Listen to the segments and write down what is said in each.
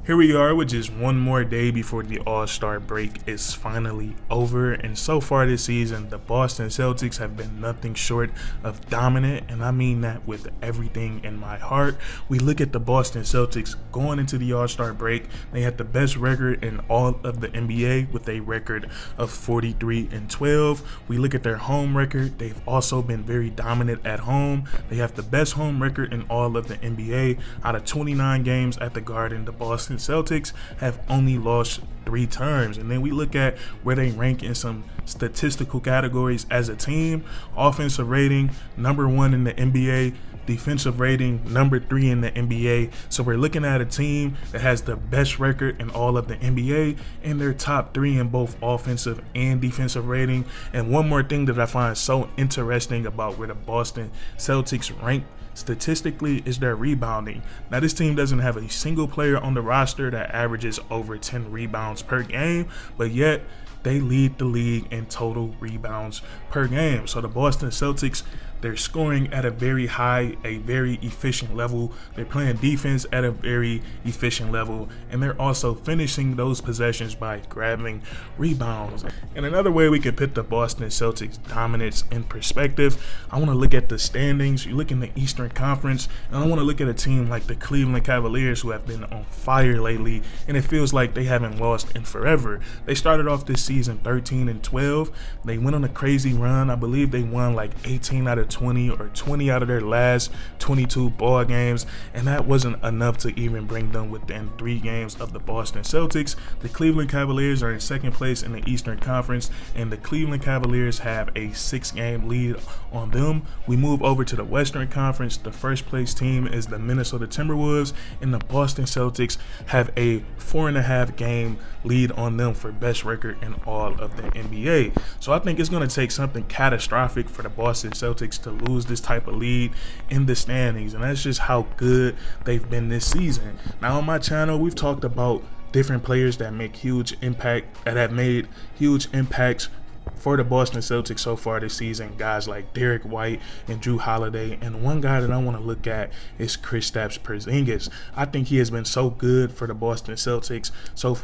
Here we are with just one more day before the All-Star break is finally over, and so far this season, the Boston Celtics have been nothing short of dominant, and I mean that with everything in my heart. We look at the Boston Celtics going into the All-Star break. They had the best record in all of the NBA with a record of 43-12. We look at their home record. They've also been very dominant at home. They have the best home record in all of the NBA. Out of 29 games at the Garden, the Boston Celtics have only lost 3 times. And then we look at where they rank in some statistical categories as a team. Offensive rating, number 1 in the NBA. Defensive rating, number 3 in the NBA. So we're looking at a team that has the best record in all of the NBA, and they're top 3 in both offensive and defensive rating. And one more thing that I find so interesting about where the Boston Celtics rank statistically is their rebounding. Now, this team doesn't have a single player on the roster that averages over 10 rebounds per game, but yet they lead the league in total rebounds per game. So the Boston Celtics, they're scoring at a very high, a very efficient level. They're playing defense at a very efficient level, and they're also finishing those possessions by grabbing rebounds. And another way we can put the Boston Celtics dominance in perspective, I want to look at the standings. You look in the Eastern Conference, and I want to look at a team like the Cleveland Cavaliers, who have been on fire lately, and it feels like they haven't lost in forever. They started off this season 13-12. They went on a crazy run. I believe they won like 18 out of 20 or 20 out of their last 22 ball games, and that wasn't enough to even bring them within 3 games of the Boston Celtics. The Cleveland Cavaliers are in second place in the Eastern Conference, and the Cleveland Cavaliers have a 6-game lead on them. We move over to the Western Conference. The first place team is the Minnesota Timberwolves, and the Boston Celtics have a 4.5-game lead on them for best record in all of the NBA. So I think it's going to take something catastrophic for the Boston Celtics to lose this type of lead in the standings, and that's just how good they've been this season. Now on my channel, we've talked about different players that make huge impact, that have made huge impacts for the Boston Celtics so far this season, guys like Derek White and Drew Holiday. And one guy that I want to look at is Kristaps Porzingis. I think he has been so good for the Boston Celtics so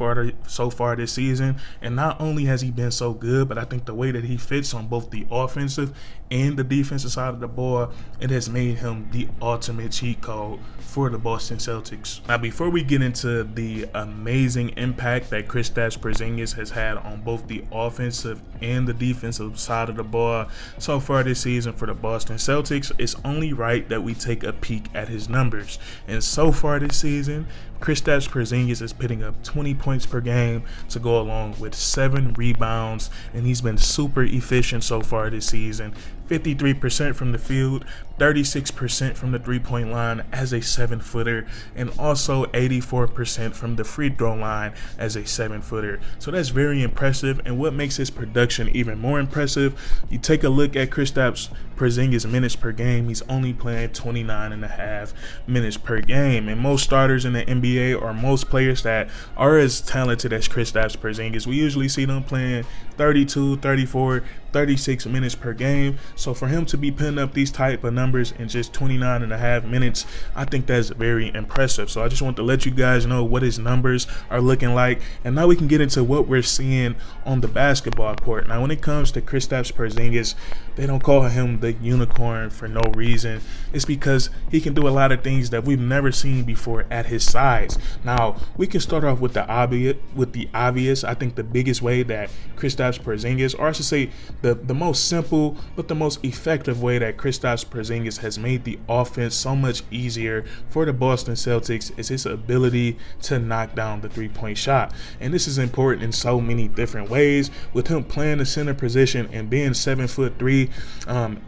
far this season. And not only has he been so good, but I think the way that he fits on both the offensive and the defensive side of the ball, it has made him the ultimate cheat code for the Boston Celtics. Now, before we get into the amazing impact that Kristaps Porzingis has had on both the offensive and the defensive side of the ball so far this season for the Boston Celtics, it's only right that we take a peek at his numbers. And so far this season, Kristaps Porzingis is putting up 20 points per game to go along with 7 rebounds, and he's been super efficient so far this season. 53% from the field, 36% from the three-point line as a 7-footer, and also 84% from the free throw line as a 7-footer. So that's very impressive, and what makes his production even more impressive, you take a look at Kristaps Porzingis' minutes per game. He's only playing 29.5 minutes per game, and most starters in the NBA, or most players that are as talented as Kristaps Porzingis, we usually see them playing 32, 34, 36 minutes per game. So for him to be putting up these type of numbers in just 29.5 minutes, I think that's very impressive. So I just want to let you guys know what his numbers are looking like, and now we can get into what we're seeing on the basketball court. Now, when it comes to Kristaps Porzingis, they don't call him the unicorn for no reason. It's because he can do a lot of things that we've never seen before at his size. Now, we can start off with the obvious. I think the biggest way that Kristaps Porzingis, or I should say the most simple but the most effective way that Kristaps Porzingis has made the offense so much easier for the Boston Celtics, is his ability to knock down the three-point shot. And this is important in so many different ways. With him playing the center position and being 7'3",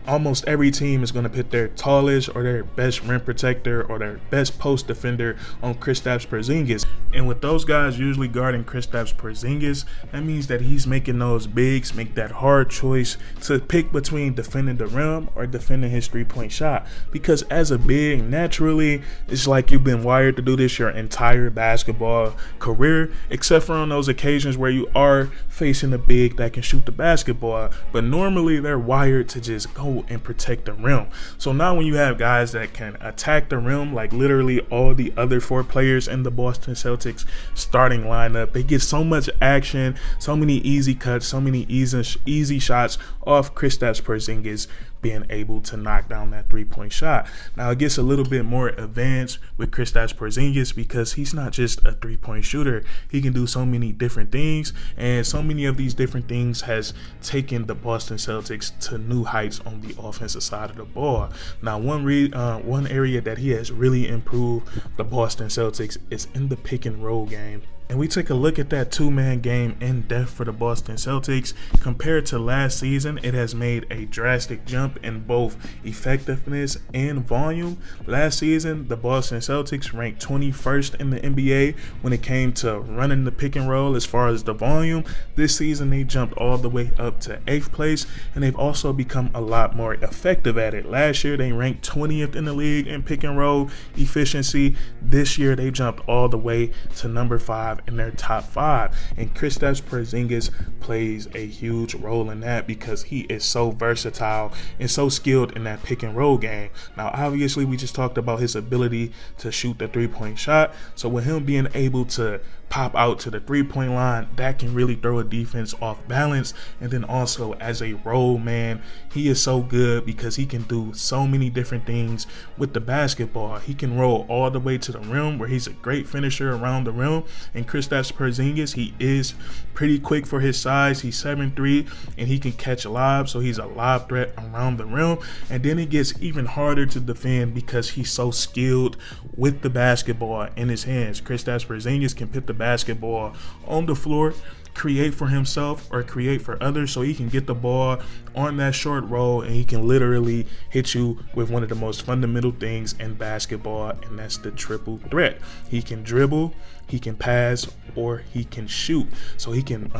almost every team is going to put their tallest or their best rim protector or their best post defender on Kristaps Porzingis. And with those guys usually guarding Kristaps Porzingis, that means that he's making those bigs make that hard choice choice to pick between defending the rim or defending his three-point shot, because as a big, naturally, it's like you've been wired to do this your entire basketball career, except for on those occasions where you are facing a big that can shoot the basketball. But normally they're wired to just go and protect the rim. So now when you have guys that can attack the rim, like literally all the other 4 players in the Boston Celtics starting lineup, they get so much action, so many easy cuts, so many easy shots off Kristaps Porzingis being able to knock down that three-point shot. Now it gets a little bit more advanced with Kristaps Porzingis because he's not just a three-point shooter. He can do so many different things, and so many of these different things has taken the Boston Celtics to new heights on the offensive side of the ball. Now one area that he has really improved the Boston Celtics is in the pick and roll game. And we take a look at that two-man game in depth for the Boston Celtics. Compared to last season, it has made a drastic jump in both effectiveness and volume. Last season, the Boston Celtics ranked 21st in the NBA when it came to running the pick and roll as far as the volume. This season, they jumped all the way up to 8th place, and they've also become a lot more effective at it. Last year, they ranked 20th in the league in pick and roll efficiency. This year, they jumped all the way to number 5 in their top 5, and Kristaps Porzingis plays a huge role in that because he is so versatile and so skilled in that pick and roll game. Now obviously we just talked about his ability to shoot the three-point shot, so with him being able to pop out to the three-point line, that can really throw a defense off balance. And then also as a roll man, he is so good because he can do so many different things with the basketball. He can roll all the way to the rim where he's a great finisher around the rim, and Kristaps Porzingis, he is pretty quick for his size. He's 7'3", and he can catch lobs, so he's a lob threat around the rim. And then it gets even harder to defend because he's so skilled with the basketball in his hands. Kristaps Porzingis can put the basketball on the floor, create for himself or create for others, so he can get the ball on that short roll and he can literally hit you with one of the most fundamental things in basketball, and that's the triple threat. He can dribble, he can pass, or he can shoot. So he can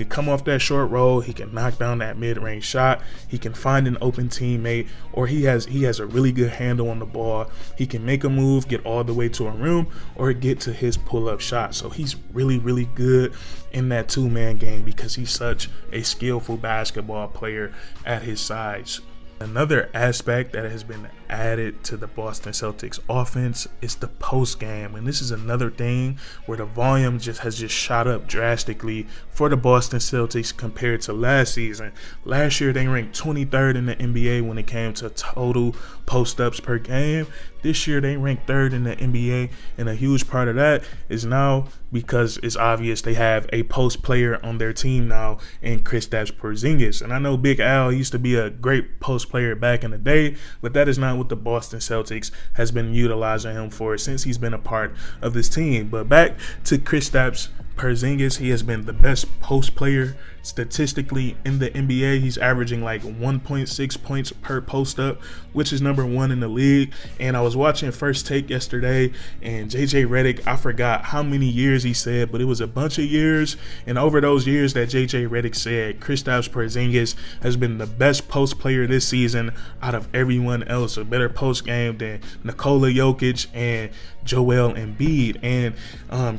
come off that short roll, he can knock down that mid-range shot, he can find an open teammate, or he has a really good handle on the ball. He can make a move, get all the way to a rim, or get to his pull-up shot. So he's really, really good in that two-man game because he's such a skillful basketball player at his size. Another aspect that has been added to the Boston Celtics offense is the post game, and this is another thing where the volume has shot up drastically for the Boston Celtics compared to last season. Last year they ranked 23rd in the NBA when it came to total post-ups per game. This year they ranked 3rd in the NBA, and a huge part of that is now because it's obvious they have a post player on their team now in Kristaps Porzingis. And I know Big Al used to be a great post player back in the day, but that is not what the Boston Celtics has been utilizing him for since he's been a part of this team. But back to Kristaps Porzingis, he has been the best post player statistically in the NBA. He's averaging like 1.6 points per post up, which is number 1 in the league. And I was watching First Take yesterday, and JJ Redick, I forgot how many years he said, but it was a bunch of years. And over those years that JJ Redick said, Kristaps Porzingis has been the best post player this season out of everyone else. A better post game than Nikola Jokic and Joel Embiid. And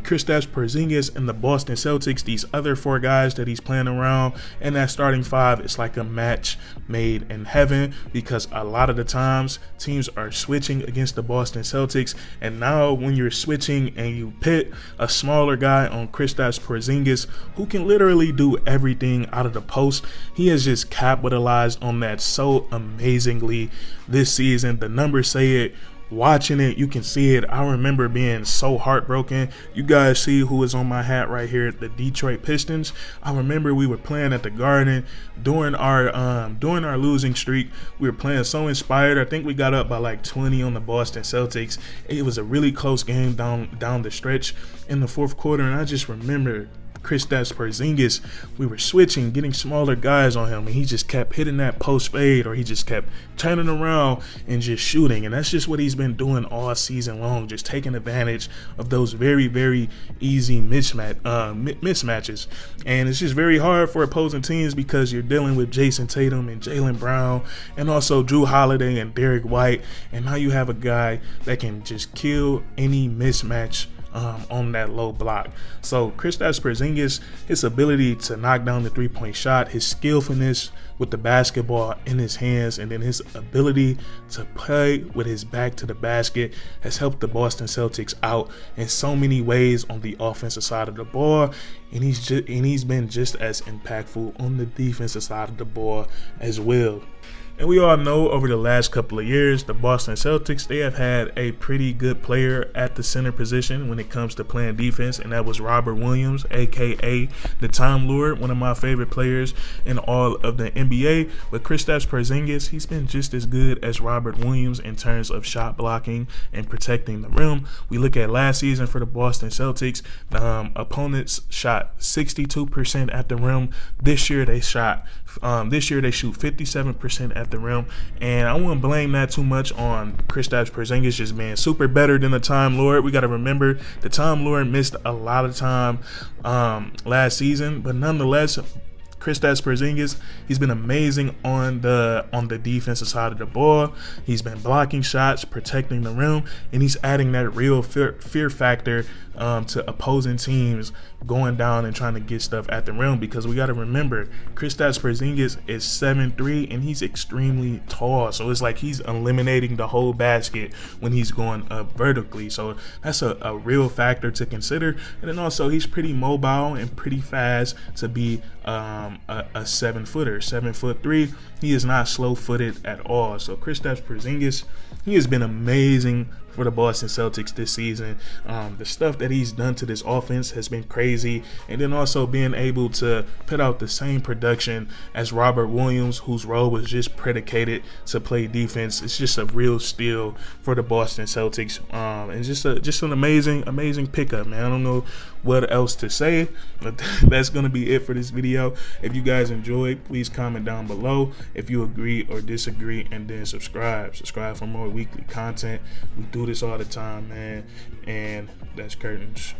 Kristaps Porzingis and the Boston Celtics, these other 4 guys that he's playing around in that starting 5, it's like a match made in heaven, because a lot of the times teams are switching against the Boston Celtics, and now when you're switching and you pit a smaller guy on Kristaps Porzingis who can literally do everything out of the post, he has just capitalized on that so amazingly this season. The numbers say it. Watching it, you can see it. I remember being so heartbroken. You guys see who is on my hat right here, the Detroit Pistons. I remember we were playing at the Garden during our losing streak. We were playing so inspired. I think we got up by like 20 on the Boston Celtics. It was a really close game down the stretch in the fourth quarter, and I just remember Kristaps Porzingis, we were switching, getting smaller guys on him, and he just kept hitting that post fade, or he just kept turning around and just shooting. And that's just what he's been doing all season long, just taking advantage of those very, very easy mismatches. And it's just very hard for opposing teams because you're dealing with Jason Tatum and Jaylen Brown, and also Drew Holiday and Derek White. And now you have a guy that can just kill any mismatch on that low block. So Kristaps Porzingis, his ability to knock down the three-point shot, his skillfulness with the basketball in his hands, and then his ability to play with his back to the basket has helped the Boston Celtics out in so many ways on the offensive side of the ball, and he's been just as impactful on the defensive side of the ball as well. And we all know over the last couple of years, the Boston Celtics, they have had a pretty good player at the center position when it comes to playing defense, and that was Robert Williams, a.k.a. the Time Lord, one of my favorite players in all of the NBA. But Kristaps Porzingis, he's been just as good as Robert Williams in terms of shot blocking and protecting the rim. We look at last season for the Boston Celtics, opponents shot 62% at the rim. This year they shoot 57% at the rim, and I wouldn't blame that too much on Kristaps Porzingis just being super better than the Time Lord. We got to remember the Time Lord missed a lot of time last season, but nonetheless, Kristaps Porzingis, he's been amazing on the defensive side of the ball. He's been blocking shots, protecting the rim, and he's adding that real fear factor to opposing teams going down and trying to get stuff at the rim, because we got to remember Kristaps Porzingis is 7'3" and he's extremely tall, so it's like he's eliminating the whole basket when he's going up vertically. So that's a real factor to consider. And then also he's pretty mobile and pretty fast to be a 7-footer, 7'3". He is not slow-footed at all. So Kristaps Porzingis, he has been amazing for the Boston Celtics this season. The stuff that he's done to this offense has been crazy, and then also being able to put out the same production as Robert Williams, whose role was just predicated to play defense. It's just a real steal for the Boston Celtics, and just an amazing pickup, man. I don't know what else to say, but that's gonna be it for this video. If you guys enjoyed, please comment down below if you agree or disagree, and then subscribe for more weekly content. We do this all the time, man, and that's curtains.